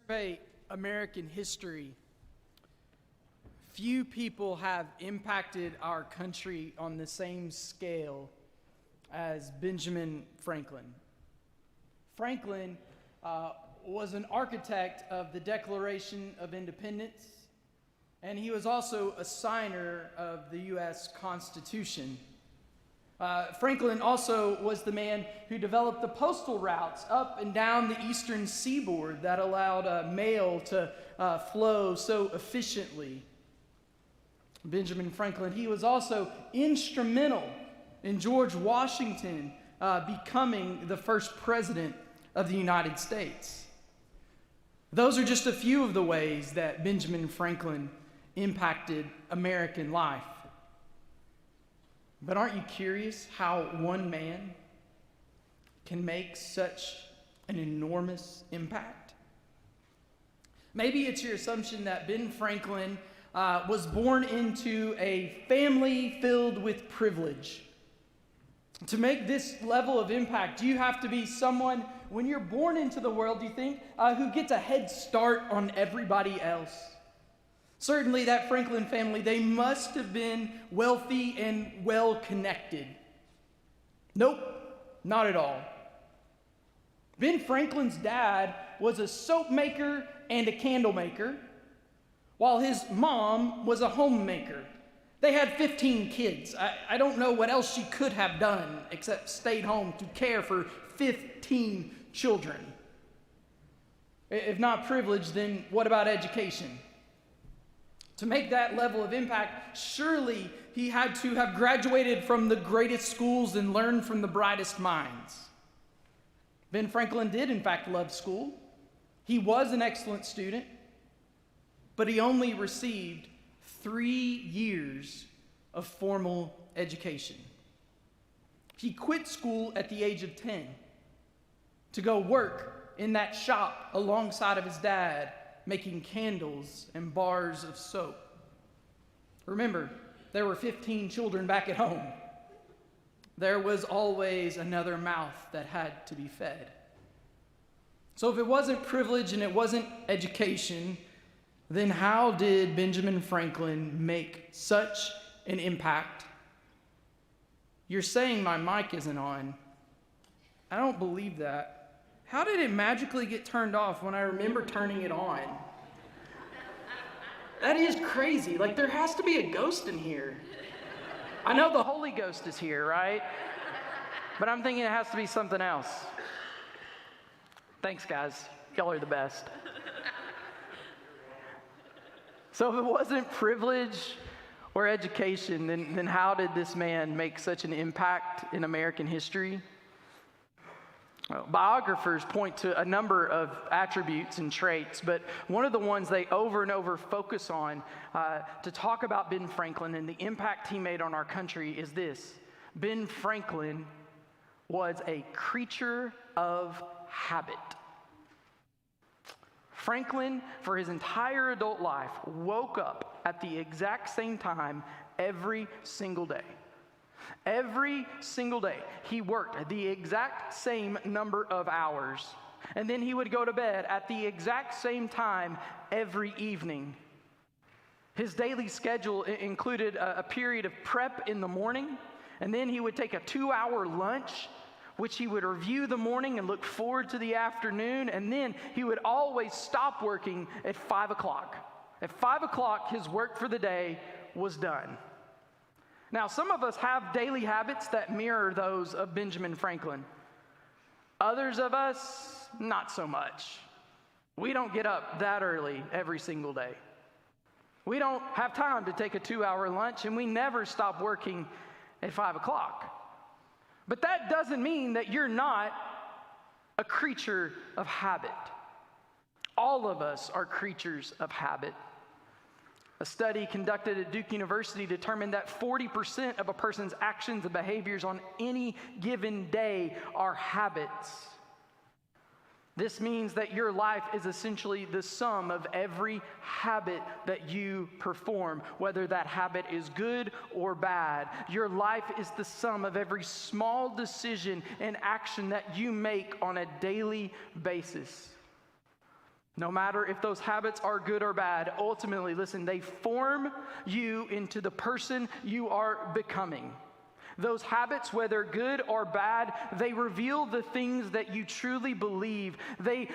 survey American history, few people have impacted our country on the same scale as Benjamin Franklin. Franklin was an architect of the Declaration of Independence, and he was also a signer of the U.S. Constitution. Franklin also was the man who developed the postal routes up and down the eastern seaboard that allowed mail to flow so efficiently. Benjamin Franklin, he was also instrumental in George Washington becoming the first president of the United States. Those are just a few of the ways that Benjamin Franklin impacted American life. But aren't you curious how one man can make such an enormous impact? Maybe it's your assumption that Ben Franklin was born into a family filled with privilege. To make this level of impact, you have to be someone, when you're born into the world, you think, who gets a head start on everybody else. Certainly that Franklin family, they must have been wealthy and well-connected. Nope, not at all. Ben Franklin's dad was a soap maker and a candle maker, while his mom was a homemaker. They had 15 kids. I don't know what else she could have done except stayed home to care for 15 children. If not privilege, then what about education? To make that level of impact, surely he had to have graduated from the greatest schools and learned from the brightest minds. Ben Franklin did, in fact, love school. He was an excellent student, but he only received 3 years of formal education. He quit school at the age of 10 to go work in that shop alongside of his dad, making candles and bars of soap. Remember, there were 15 children back at home. There was always another mouth that had to be fed. So if it wasn't privilege and it wasn't education, then how did Benjamin Franklin make such an impact? You're saying my mic isn't on. I don't believe that. How did it magically get turned off when I remember turning it on? That is crazy. Like, there has to be a ghost in here. I know the Holy Ghost is here, right? But I'm thinking it has to be something else. Thanks, guys. Y'all are the best. So if it wasn't privilege or education, then how did this man make such an impact in American history? Well, biographers point to a number of attributes and traits, but one of the ones they over and over focus on to talk about Ben Franklin and the impact he made on our country is this: Ben Franklin was a creature of habit. Franklin, for his entire adult life, woke up at the exact same time every single day. Every single day, he worked the exact same number of hours, and then he would go to bed at the exact same time every evening. His daily schedule included a period of prep in the morning, and then he would take a 2-hour lunch, which he would review the morning and look forward to the afternoon, and then he would always stop working at 5 o'clock. At 5 o'clock, his work for the day was done. Now, some of us have daily habits that mirror those of Benjamin Franklin. Others of us, not so much. We don't get up that early every single day. We don't have time to take a 2-hour lunch, and we never stop working at 5 o'clock. But that doesn't mean that you're not a creature of habit. All of us are creatures of habit. A study conducted at Duke University determined that 40% of a person's actions and behaviors on any given day are habits. This means that your life is essentially the sum of every habit that you perform, whether that habit is good or bad. Your life is the sum of every small decision and action that you make on a daily basis. No matter if those habits are good or bad, ultimately, listen, they form you into the person you are becoming. Those habits, whether good or bad, they reveal the things that you truly believe. They